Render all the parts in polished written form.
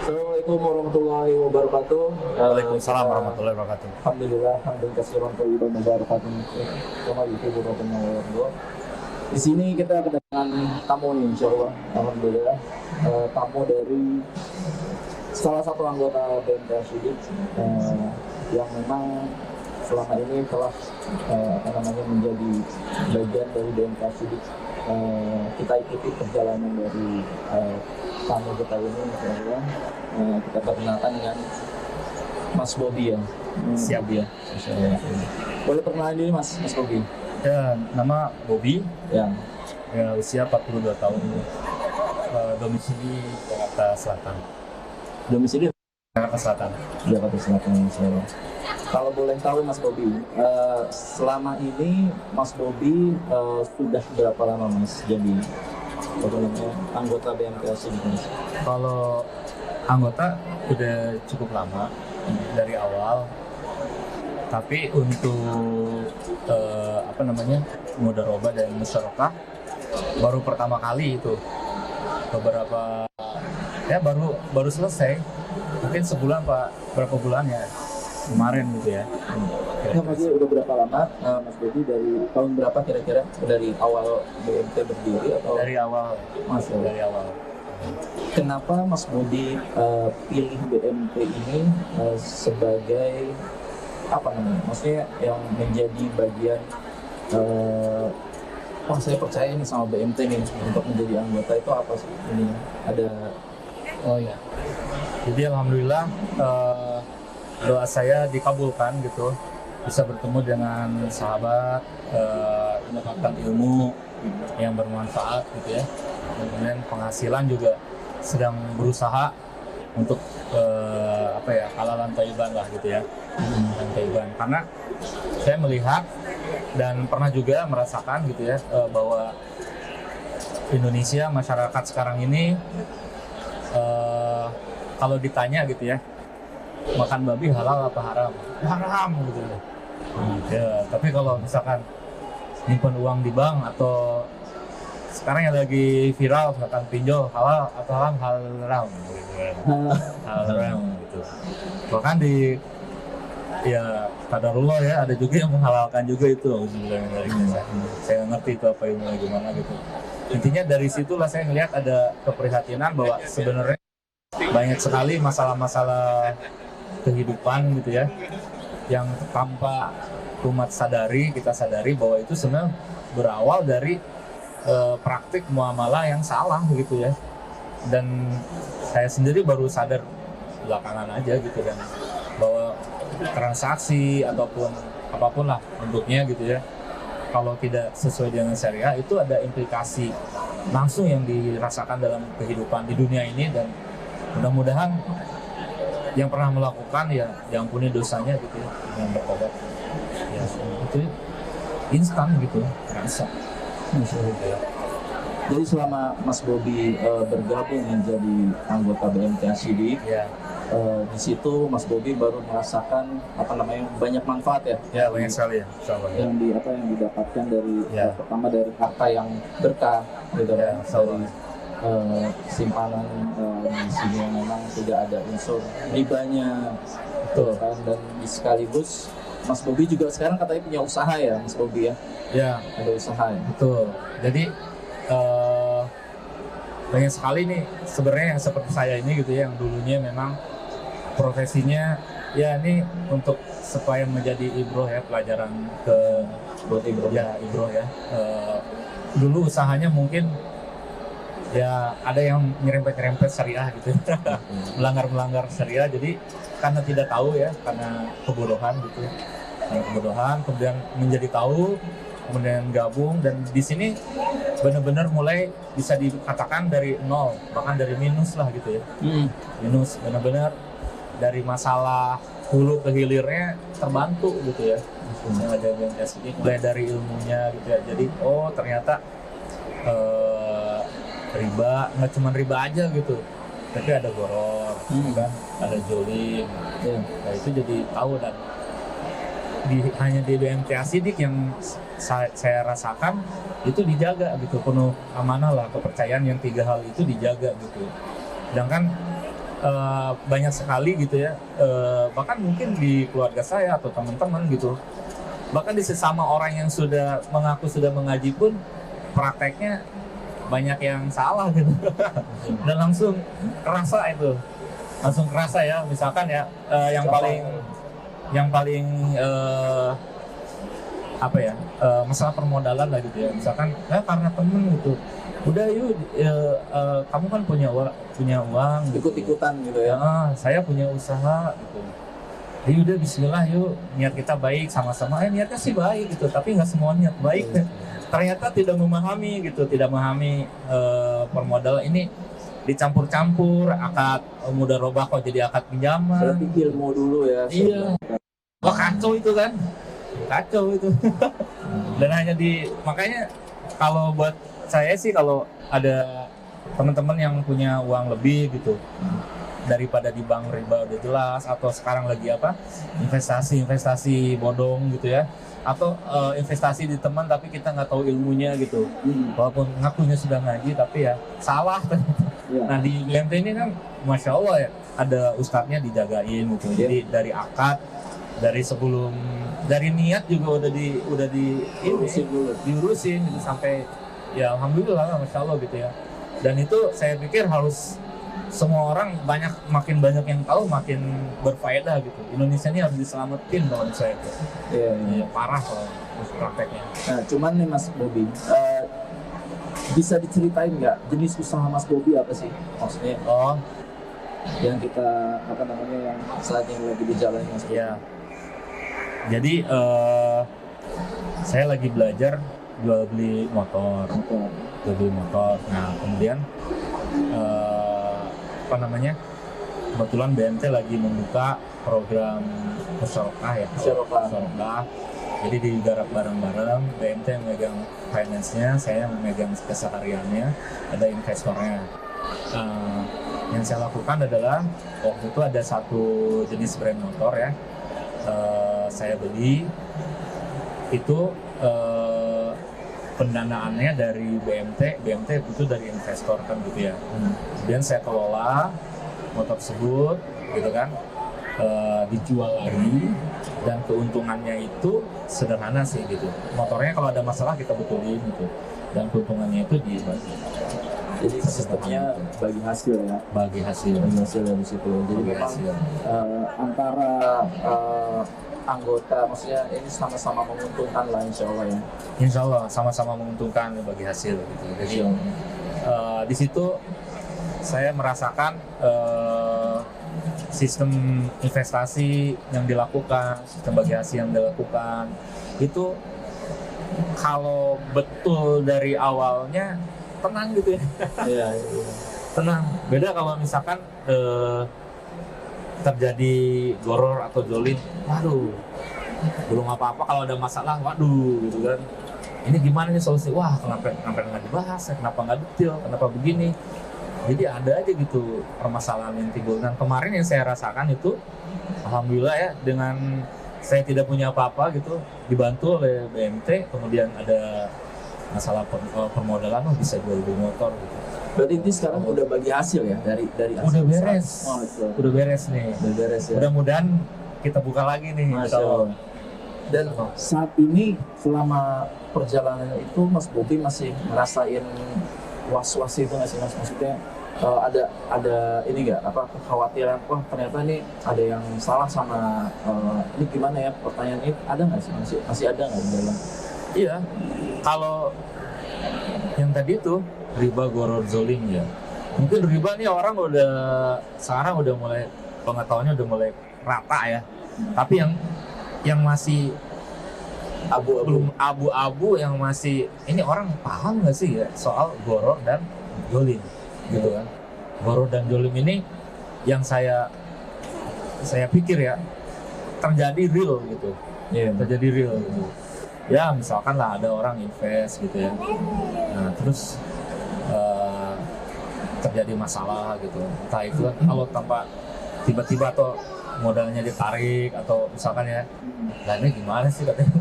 Assalamualaikum warahmatullahi wabarakatuh. Waalaikumsalam warahmatullahi wabarakatuh. Alhamdulillah, hamdan katsiran thayyiban mubarakan kama yuhibbu rabbuna wa yarda. Di sini kita kedatangan tamu nih, insyaallah. Alhamdulillah, tamu dari salah satu anggota BMTA Sidik yang memang selama ini telah menjadi bagian dari BMTA Sidik. Kita ikuti perjalanan dari tamu kita ini, insyaallah. Kita perkenalkan dengan Mas Bobi ya. Siap ya. Boleh perkenalan diri Mas Bobi? Ya, nama Bobi. Ya. Ya, usia 42 tahun. Domisili Jakarta Selatan. Domisili Jakarta Selatan. Jakarta Selatan, insyaallah. Kalau boleh tahu Mas Bobi, selama ini Mas Bobi sudah berapa lama Mas jadi anggota BMTA Sidik? Kalau anggota udah cukup lama dari awal, tapi untuk mudaroba dan musyarakah baru pertama kali itu, beberapa ya baru selesai, mungkin sebulan Pak, berapa bulan ya kemarin gitu ya. Ya, masih udah berapa lama Mas Bobi, dari tahun berapa kira-kira, dari awal BMT berdiri atau Dari awal, Mas? dari awal. Kenapa Mas Bobi pilih BMT ini sebagai apa namanya? Maksudnya yang menjadi bagian saya percaya ini sama BMT nih untuk menjadi anggota, itu apa sih ini? Ada Jadi alhamdulillah doa saya dikabulkan gitu, bisa bertemu dengan sahabat, mendapatkan ilmu yang bermanfaat gitu ya, dan kemudian penghasilan juga sedang berusaha untuk halalan thayyiban lah gitu ya, dan thayyiban. Karena saya melihat dan pernah juga merasakan gitu ya, bahwa Indonesia, masyarakat sekarang ini kalau ditanya gitu ya, makan babi halal apa haram? Haram gitu ya. Ya, tapi kalau misalkan nyimpen uang di bank atau sekarang yang lagi viral misalkan pinjol, halal atau haram? Haram gitu kan. Haram gitu. Bahkan qadarullah ya, ada juga yang menghalalkan juga itu. Saya nggak ngerti itu apa ilmunya gimana gitu. Intinya dari situlah saya melihat ada keprihatinan bahwa sebenarnya banyak sekali masalah-masalah kehidupan gitu ya, yang tanpa kita sadari bahwa itu sebenarnya berawal dari praktik muamalah yang salah gitu ya. Dan saya sendiri baru sadar belakangan aja gitu kan, bahwa transaksi ataupun apapun lah bentuknya gitu ya, kalau tidak sesuai dengan syariah itu ada implikasi langsung yang dirasakan dalam kehidupan di dunia ini. Dan mudah-mudahan yang pernah melakukan ya diampuni dosanya gitu ya, dengan bertobat ya, itu instan gitu, rasa. Jadi selama Mas Bobi bergabung menjadi anggota BMTA Sidik, di situ Mas Bobi baru merasakan banyak manfaat ya? Ya, banyak sekali ya, insyaallah. Yang didapatkan dari pertama dari harta yang berkah gitu kan, dari simpanan di sini yang memang tidak ada unsur ribanya, betul kan. Dan sekaligus Mas Bobi juga sekarang katanya punya usaha ya Mas Bobi ya? Ya, ada usaha ya? Betul. Jadi banyak sekali nih sebenarnya yang seperti saya ini gitu ya, yang dulunya memang profesinya ya ini untuk supaya menjadi ibroh ya, pelajaran buat ibroh ya, ibroh ya. Dulu usahanya mungkin ya ada yang nyerempet syariah gitu, melanggar syariah. Jadi karena tidak tahu ya, karena kebodohan gitu, kemudian menjadi tahu, kemudian gabung, dan di sini benar-benar mulai bisa dikatakan dari nol, bahkan dari minus lah gitu ya. Minus, benar-benar dari masalah hulu ke hilirnya terbantu gitu ya. Yang ada BMTA Sidik, mulai dari ilmunya gitu ya. Jadi ternyata riba nggak cuma riba aja gitu, tapi ada goror, kan, ada jolim. Nah itu jadi tahu, dan hanya di BMTA Sidik yang saya rasakan itu dijaga gitu, penuh amanah lah, kepercayaan yang 3 hal itu dijaga gitu. Sedangkan banyak sekali gitu ya, bahkan mungkin di keluarga saya atau teman-teman gitu, bahkan di sesama orang yang sudah mengaku sudah mengaji pun prakteknya banyak yang salah gitu. Dan langsung kerasa ya, misalkan ya, yang paling apa ya, masalah permodalan lah gitu ya, misalkan karena temen gitu, udah yuk, kamu kan punya uang gitu. Ikut-ikutan gitu ya. Saya punya usaha gitu, ya udah bismillah yuk, niat kita baik sama-sama, niatnya sih baik gitu, tapi nggak semua niat baik. Ternyata tidak memahami permodalan ini dicampur-campur, akad mudharabah kok jadi akad pinjaman. Berarti ilmu dulu ya. Iya. Wah, kacau itu kan. Kacau itu. Dan makanya kalau buat saya sih, kalau ada teman-teman yang punya uang lebih gitu, daripada di bank riba udah jelas, atau sekarang lagi investasi bodong gitu ya, atau investasi di teman tapi kita nggak tahu ilmunya gitu, walaupun ngakunya sudah ngaji tapi ya salah. Nah di BMT ini kan masya Allah ya, ada ustadznya dijagain gitu. Jadi dari akad, dari niat juga udah diurusin gitu, sampai ya alhamdulillah masya Allah gitu ya. Dan itu saya pikir harus semua orang makin banyak yang tahu, makin berfaedah gitu. Indonesia ini harus diselamatin kalau menurut saya itu. Iya, parah kalau prakteknya. Nah, cuman nih Mas Bobi, bisa diceritain nggak jenis usaha Mas Bobi apa sih? Maksudnya yang kita yang saat ini lagi dijalani Mas Bobi. Iya. Jadi saya lagi belajar jual beli motor. Nah kemudian kebetulan BMT lagi membuka program musyarakah. Jadi digarap bareng-bareng, BMT yang megang finance-nya, saya yang megang kesehariannya, ada investornya. Yang saya lakukan adalah waktu itu ada satu jenis brand motor ya, saya beli itu, pendanaannya dari BMT itu dari investor kan gitu ya. Kemudian saya kelola motor tersebut gitu kan, dijual lagi, dan keuntungannya itu sederhana sih gitu. Motornya kalau ada masalah kita betulin gitu, dan keuntungannya itu dibagi. Jadi sistemnya bagi hasil ya. Bagi hasil dari situ. Jadi memang antara anggota, maksudnya ini sama-sama menguntungkan lah insya Allah ya. Insya Allah sama-sama menguntungkan bagi hasil gitu. Jadi di situ saya merasakan sistem investasi yang dilakukan, sistem bagi hasil yang dilakukan itu kalau betul dari awalnya tenang gitu ya. Iya. Tenang. Beda kalau misalkan terjadi goror atau jolim, waduh, belum apa-apa kalau ada masalah, waduh gitu kan. Ini gimana nih solusi? Wah, kenapa nggak dibahas? Kenapa nggak detail? Kenapa begini? Jadi ada aja gitu permasalahan yang timbul. Dan kemarin yang saya rasakan itu, alhamdulillah ya, dengan saya tidak punya apa-apa gitu, dibantu oleh BMT, kemudian ada masalah permodalan, bisa jual beli motor gitu. Berarti ini sekarang udah bagi hasil ya dari hasil. Udah beres. Udah beres nih. Udah beres ya. Mudah-mudahan kita buka lagi nih. Masya Allah. Dan saat ini selama perjalanan itu Mas Bobi masih ngerasain was-was itu nggak sih Mas? Maksudnya ada ini nggak, kekhawatiran, wah ternyata ini ada yang salah sama ini gimana ya, pertanyaan ini ada nggak sih, masih ada nggak di dalam? Iya, kalau yang tadi itu riba, goror, zolim ya, mungkin riba nih orang sekarang udah mulai pengetahuannya udah mulai rata ya, tapi yang masih abu-abu, yang masih ini orang paham nggak sih ya soal goror dan zolim gitu kan. Goror dan zolim ini yang saya pikir ya terjadi real gitu. Terjadi real gitu. Ya misalkan lah ada orang invest gitu ya, nah terus terjadi masalah gitu, entah itu kan kalau tanpa tiba-tiba atau modalnya ditarik, atau misalkan ya, lah ini gimana sih katanya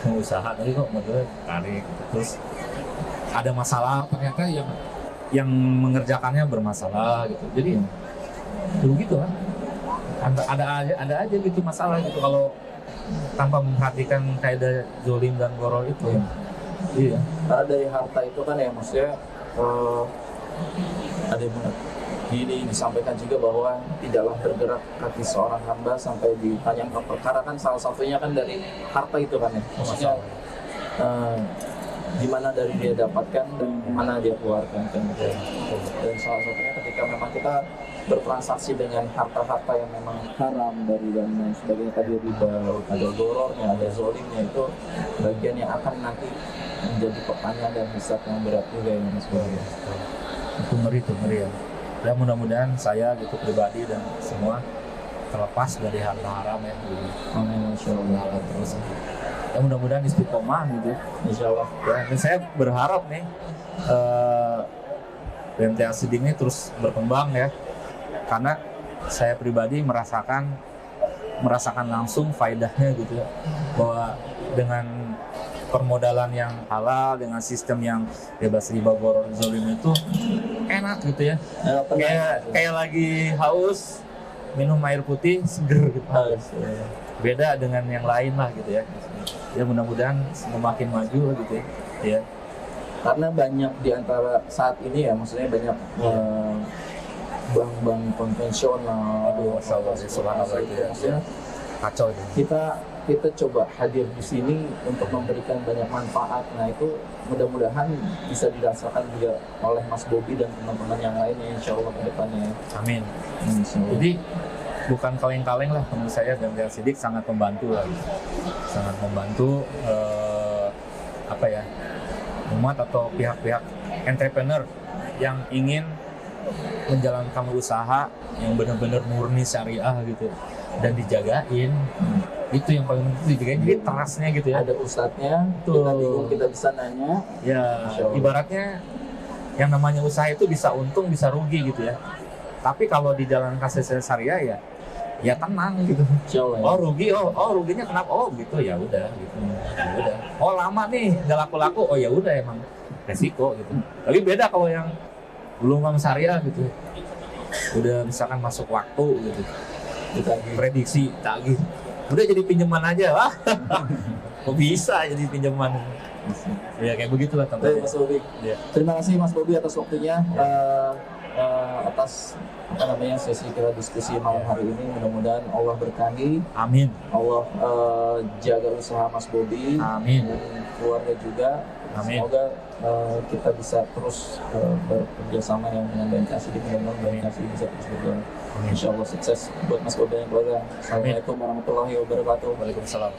mau usaha tapi kok modalnya ditarik gitu. Terus ada masalah, ternyata yang mengerjakannya bermasalah gitu. Jadi dulu gitu kan. Ada aja gitu masalah gitu kalau tanpa memperhatikan kaidah zolim dan goror itu. Iya. Karena dari harta itu kan ya maksudnya ada yang gini disampaikan juga bahwa tidaklah bergerak kaki seorang hamba sampai ditanya perkara, kan salah satunya kan dari harta itu kan ya. Maksudnya di mana dari dia dapatkan dan mana dia keluarkan kan. Dan salah satunya ketika memang kita bertransaksi dengan harta-harta yang memang haram dari dan lain sebagainya, tadi riba, ada gorornya, ada zolimnya, itu bagian yang akan nanti menjadi pertanyaan dan hisab yang berat juga ya Mas Bobi. Itu ngeri ya. Dan mudah-mudahan saya gitu pribadi dan semua terlepas dari harta haram ya. Amin insyaallah. Terus ya mudah-mudahan istiqomah gitu. Insyaallah. Ya, dan saya berharap nih BMTA Siding ini terus berkembang ya, karena saya pribadi merasakan langsung faedahnya gitu ya, bahwa dengan permodalan yang halal, dengan sistem yang bebas riba goror zolim itu enak gitu ya. Kayak lagi haus minum air putih seger gitu. Beda dengan yang lain lah gitu ya. Ya mudah-mudahan semakin maju gitu ya. Karena banyak di antara saat ini ya, maksudnya banyak bank-bank konvensional. Aduh, subhanallah itu ya. Maksudnya Kacau itu. Kita coba hadir di sini untuk memberikan banyak manfaat. Nah itu mudah-mudahan bisa dirasakan juga oleh Mas Bobi dan teman-teman yang lainnya insya Allah ke depannya. Amin. Jadi bukan kaleng-kaleng lah menurut saya, BMTA Siddiq sangat membantu lah. Sangat membantu umat atau pihak-pihak entrepreneur yang ingin menjalankan usaha yang benar-benar murni syariah gitu dan dijagain. Itu yang paling penting dijagain, jadi trustnya gitu ya. Ada ustadznya, kita bingung kita bisa nanya. Ya ibaratnya yang namanya usaha itu bisa untung bisa rugi gitu ya. Tapi kalau di jalan sesuai syariah ya tenang gitu. Oh rugi, oh ruginya kenapa? Oh gitu, ya udah gitu. Ya udah. Oh lama nih nggak laku-laku, oh ya udah emang resiko gitu. Tapi beda kalau yang belum syariah gitu. Udah misalkan masuk waktu gitu. Kita prediksi tagih. Udah jadi pinjaman aja lah. Kok bisa jadi pinjaman? Ya kayak begitulah teman-teman. Mas Bobi. Ya. Terima kasih Mas Bobi atas waktunya, atas sesi kita diskusi malam hari ini. Mudah-mudahan Allah berkahi. Amin. Allah jaga usaha Mas Bobi. Amin. Dan keluarga juga. Amin. Semoga kita bisa terus bekerja sama dengan BMTA Siddiq, mudah-mudahan BMTA Siddiq bisa terus berjalan. Insya Allah sukses buat Mas Bobi dan keluarga. Assalamualaikum warahmatullahi wabarakatuh. Waalaikumsalam.